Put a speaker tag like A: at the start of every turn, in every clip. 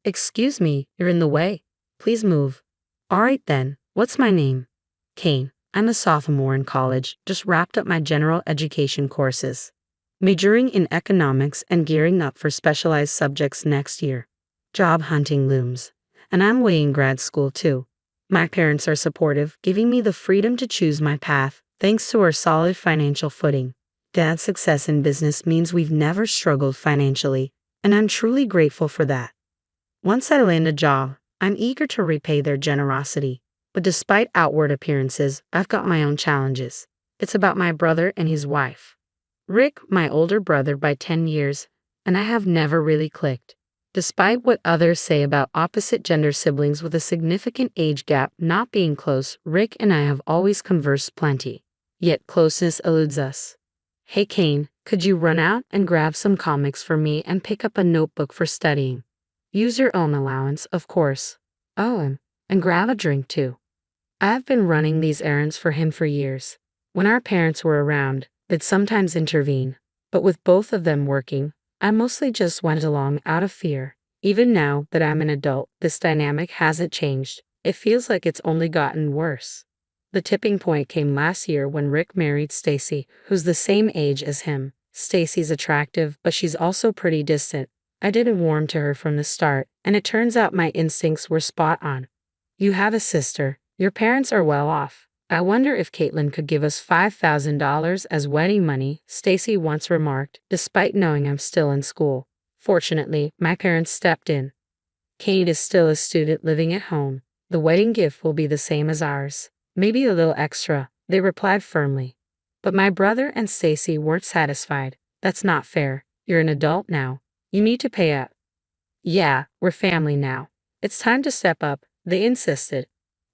A: Excuse me, you're in the way. Please move. Alright then, what's my name? Kane. I'm a sophomore in college, just wrapped up my general education courses. Majoring in economics and gearing up for specialized subjects next year. Job hunting looms. And I'm weighing grad school too. My parents are supportive, giving me the freedom to choose my path, thanks to our solid financial footing. Dad's success in business means we've never struggled financially, and I'm truly grateful for that. Once I land a job, I'm eager to repay their generosity. But despite outward appearances, I've got my own challenges. It's about my brother and his wife. Rick, my older brother by 10 years, and I have never really clicked. Despite what others say about opposite gender siblings with a significant age gap not being close, Rick and I have always conversed plenty. Yet closeness eludes us. Hey Kane, could you run out and grab some comics for me and pick up a notebook for studying? Use your own allowance, of course. Oh, and grab a drink too. I've been running these errands for him for years. When our parents were around, they'd sometimes intervene, but with both of them working, I mostly just went along out of fear. Even now that I'm an adult, this dynamic hasn't changed. It feels like it's only gotten worse. The tipping point came last year when Rick married Stacy, who's the same age as him. Stacy's attractive, but she's also pretty distant. I didn't warm to her from the start, and it turns out my instincts were spot on. You have a sister. Your parents are well off. I wonder if Caitlin could give us $5,000 as wedding money, Stacy once remarked, despite knowing I'm still in school. Fortunately, my parents stepped in. Kate is still a student living at home. The wedding gift will be the same as ours. Maybe a little extra, they replied firmly. But my brother and Stacy weren't satisfied. That's not fair. You're an adult now. You need to pay up. Yeah, we're family now. It's time to step up, they insisted.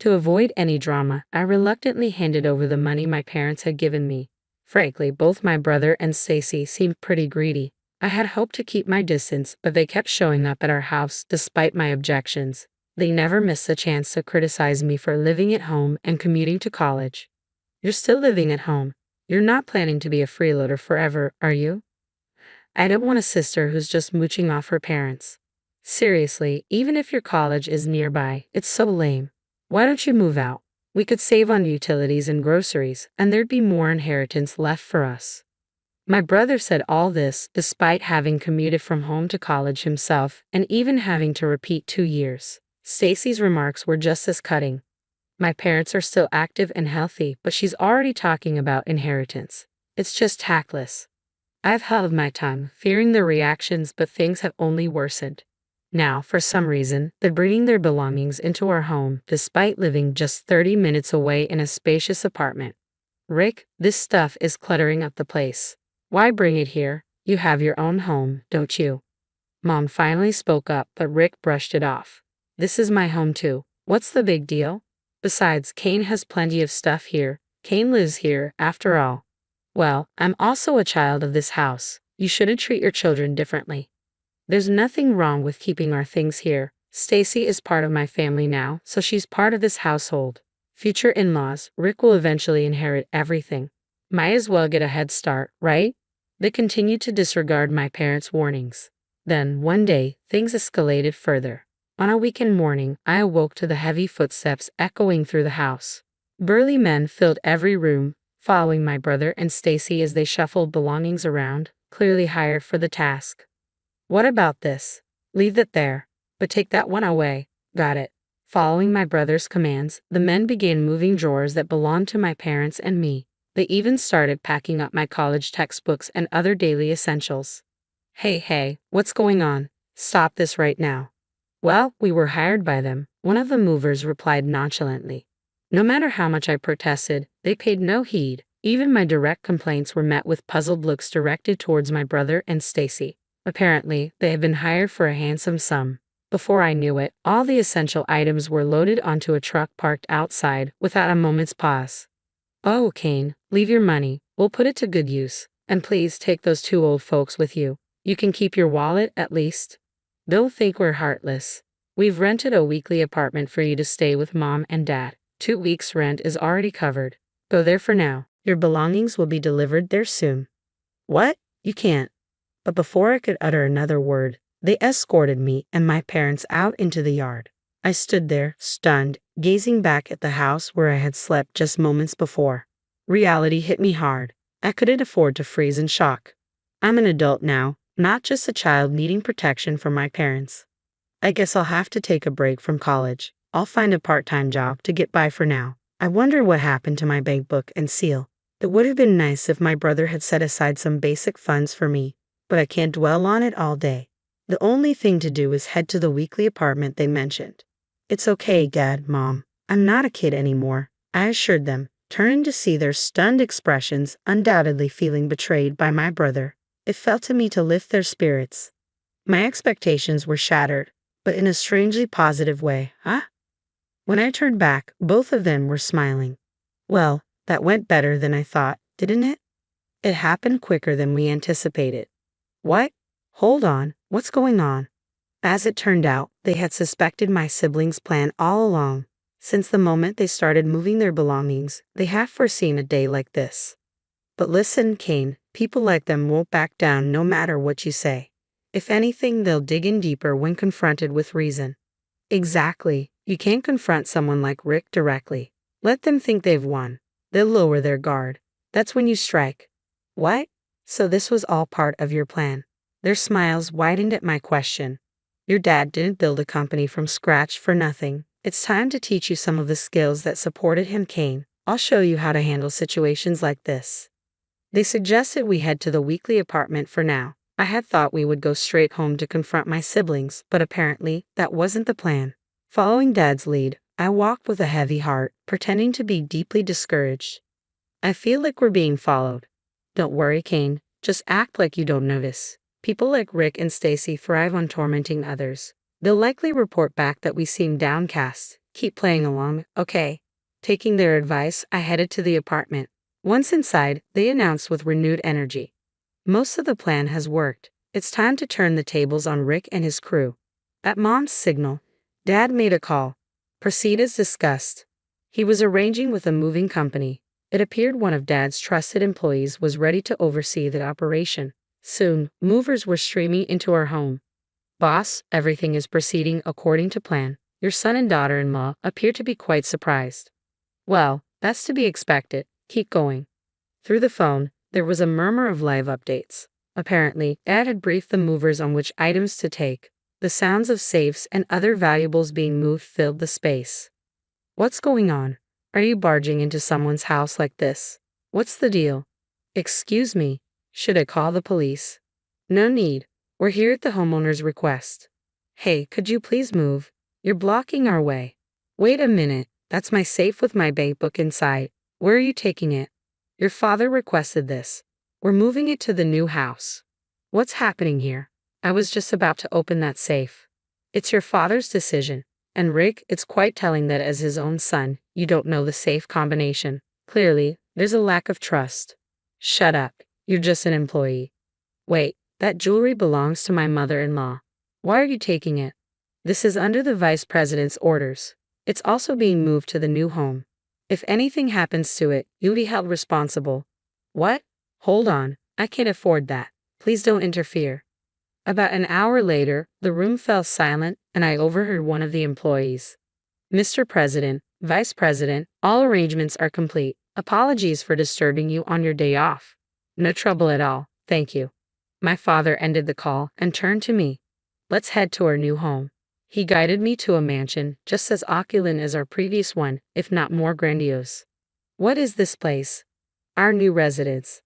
A: To avoid any drama, I reluctantly handed over the money my parents had given me. Frankly, both my brother and Stacy seemed pretty greedy. I had hoped to keep my distance, but they kept showing up at our house despite my objections. They never missed a chance to criticize me for living at home and commuting to college. You're still living at home. You're not planning to be a freeloader forever, are you? I don't want a sister who's just mooching off her parents. Seriously, even if your college is nearby, it's so lame. Why don't you move out? We could save on utilities and groceries, and there'd be more inheritance left for us. My brother said all this despite having commuted from home to college himself and even having to repeat 2 years. Stacy's remarks were just as cutting. My parents are still active and healthy, but she's already talking about inheritance. It's just tactless. I've held my tongue, fearing the reactions, but things have only worsened. Now, for some reason, they're bringing their belongings into our home, despite living just 30 minutes away in a spacious apartment. Rick, this stuff is cluttering up the place. Why bring it here? You have your own home, don't you? Mom finally spoke up, but Rick brushed it off. This is my home too. What's the big deal? Besides, Kane has plenty of stuff here. Kane lives here, after all. Well, I'm also a child of this house. You shouldn't treat your children differently. There's nothing wrong with keeping our things here. Stacy is part of my family now, so she's part of this household. Future in-laws, Rick will eventually inherit everything. Might as well get a head start, right? They continued to disregard my parents' warnings. Then, one day, things escalated further. On a weekend morning, I awoke to the heavy footsteps echoing through the house. Burly men filled every room, following my brother and Stacy as they shuffled belongings around, clearly hired for the task. What about this? Leave it there. But take that one away. Got it. Following my brother's commands, the men began moving drawers that belonged to my parents and me. They even started packing up my college textbooks and other daily essentials. Hey, what's going on? Stop this right now. Well, we were hired by them, one of the movers replied nonchalantly. No matter how much I protested, they paid no heed. Even my direct complaints were met with puzzled looks directed towards my brother and Stacy. Apparently, they had been hired for a handsome sum. Before I knew it, all the essential items were loaded onto a truck parked outside without a moment's pause. Oh, Kane, leave your money. We'll put it to good use. And please take those 2 old folks with you. You can keep your wallet, at least. They'll think we're heartless. We've rented a weekly apartment for you to stay with Mom and Dad. 2 weeks' rent is already covered. Go there for now. Your belongings will be delivered there soon. What? You can't. But before I could utter another word, They escorted me and my parents out into the yard. I stood there, stunned, gazing back at the house where I had slept just moments before. Reality hit me hard. I couldn't afford to freeze in shock. I'm an adult now, not just a child needing protection from my parents. I guess I'll have to take a break from college. I'll find a part-time job to get by for now. I wonder what happened to my bank book and SIL. It would have been nice if my brother had set aside some basic funds for me, but I can't dwell on it all day. The only thing to do is head to the weekly apartment they mentioned. It's okay, Dad, Mom. I'm not a kid anymore, I assured them, turning to see their stunned expressions, undoubtedly feeling betrayed by my brother. It fell to me to lift their spirits. My expectations were shattered, but in a strangely positive way, huh? When I turned back, both of them were smiling. Well, that went better than I thought, didn't it? It happened quicker than we anticipated. What? Hold on, what's going on? As it turned out, they had suspected my siblings' plan all along. Since the moment they started moving their belongings, they have foreseen a day like this. But listen, Kane, people like them won't back down no matter what you say. If anything, they'll dig in deeper when confronted with reason. Exactly. You can't confront someone like Rick directly. Let them think they've won. They'll lower their guard. That's when you strike. What? So this was all part of your plan? Their smiles widened at my question. Your dad didn't build a company from scratch for nothing. It's time to teach you some of the skills that supported him, Kane. I'll show you how to handle situations like this. They suggested we head to the weekly apartment for now. I had thought we would go straight home to confront my siblings, but apparently that wasn't the plan. Following Dad's lead, I walked with a heavy heart, pretending to be deeply discouraged. I feel like we're being followed. Don't worry, Kane. Just act like you don't notice. People like Rick and Stacy thrive on tormenting others. They'll likely report back that we seem downcast. Keep playing along, okay? Taking their advice, I headed to the apartment. Once inside, they announced with renewed energy. Most of the plan has worked. It's time to turn the tables on Rick and his crew. At Mom's signal, Dad made a call. Proceed as discussed. He was arranging with a moving company. It appeared one of Dad's trusted employees was ready to oversee the operation. Soon, movers were streaming into our home. Boss, everything is proceeding according to plan. Your son and daughter-in-law appear to be quite surprised. Well, that's to be expected. Keep going. Through the phone, there was a murmur of live updates. Apparently, Dad had briefed the movers on which items to take. The sounds of safes and other valuables being moved filled the space. What's going on? Are you barging into someone's house like this? What's the deal? Excuse me, should I call the police? No need. We're here at the homeowner's request. Hey, could you please move? You're blocking our way. Wait a minute, that's my safe with my bank book inside. Where are you taking it? Your father requested this. We're moving it to the new house. What's happening here? I was just about to open that safe. It's your father's decision. And Rick, it's quite telling that as his own son, you don't know the safe combination. Clearly, there's a lack of trust. Shut up. You're just an employee. Wait, that jewelry belongs to my mother-in-law. Why are you taking it? This is under the vice president's orders. It's also being moved to the new home. If anything happens to it, you'll be held responsible. What? Hold on, I can't afford that. Please don't interfere. About an hour later, the room fell silent, and I overheard one of the employees. Mr. President, Vice President, all arrangements are complete. Apologies for disturbing you on your day off. No trouble at all, thank you. My father ended the call and turned to me. Let's head to our new home. He guided me to a mansion just as opulent as our previous one, if not more grandiose. What is this place? Our new residence.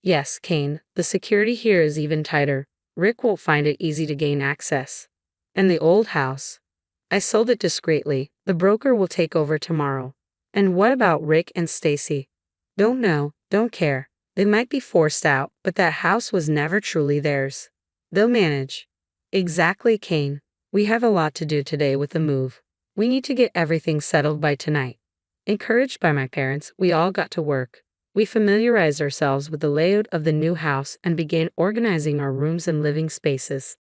A: Yes, Kane, the security here is even tighter. Rick won't find it easy to gain access. And the old house? I sold it discreetly. The broker will take over tomorrow. And what about Rick and Stacy? Don't know, don't care. They might be forced out, but that house was never truly theirs. They'll manage. Exactly, Kane. We have a lot to do today with the move. We need to get everything settled by tonight. Encouraged by my parents, we all got to work. We familiarized ourselves with the layout of the new house and began organizing our rooms and living spaces.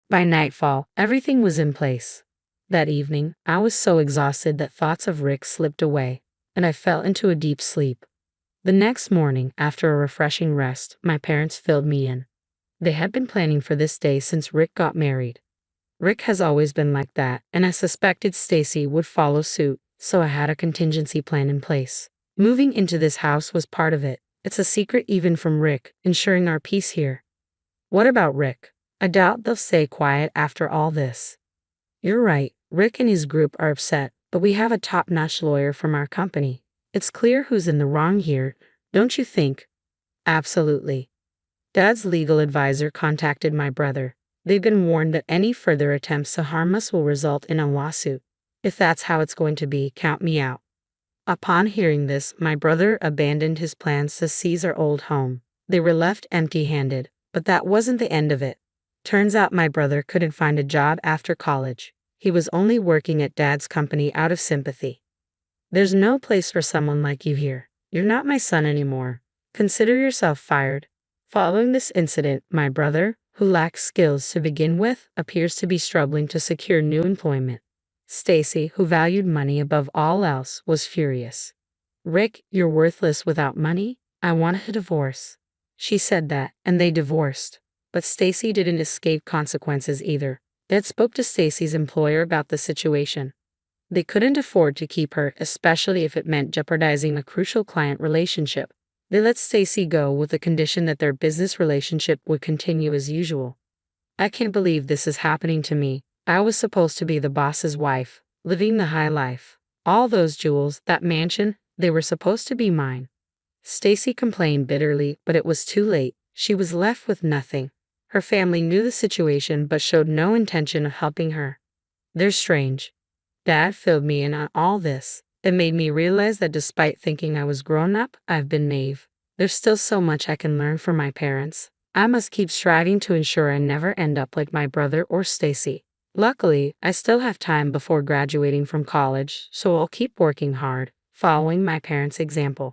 A: By nightfall, everything was in place. That evening, I was so exhausted that thoughts of Rick slipped away, and I fell into a deep sleep. The next morning, after a refreshing rest, my parents filled me in. They had been planning for this day since Rick got married. Rick has always been like that, and I suspected Stacy would follow suit, so I had a contingency plan in place. Moving into this house was part of it. It's a secret even from Rick, ensuring our peace here. What about Rick? I doubt they'll stay quiet after all this. You're right, Rick and his group are upset, but we have a top-notch lawyer from our company. It's clear who's in the wrong here, don't you think? Absolutely. Dad's legal advisor contacted my brother. They've been warned that any further attempts to harm us will result in a lawsuit. If that's how it's going to be, count me out. Upon hearing this, my brother abandoned his plans to seize our old home. They were left empty-handed, but that wasn't the end of it. Turns out my brother couldn't find a job after college. He was only working at Dad's company out of sympathy. There's no place for someone like you here. You're not my son anymore. Consider yourself fired. Following this incident, my brother, who lacks skills to begin with, appears to be struggling to secure new employment. Stacy, who valued money above all else, was furious. Rick, you're worthless without money? I want a divorce. She said that, and they divorced. But Stacy didn't escape consequences either. Dad spoke to Stacy's employer about the situation. They couldn't afford to keep her, especially if it meant jeopardizing a crucial client relationship. They let Stacy go with the condition that their business relationship would continue as usual. I can't believe this is happening to me. I was supposed to be the boss's wife, living the high life. All those jewels, that mansion, they were supposed to be mine. Stacy complained bitterly, but it was too late. She was left with nothing. Her family knew the situation but showed no intention of helping her. They're strange. Dad filled me in on all this. It made me realize that despite thinking I was grown up, I've been naive. There's still so much I can learn from my parents. I must keep striving to ensure I never end up like my brother or Stacy. Luckily, I still have time before graduating from college, so I'll keep working hard, following my parents' example.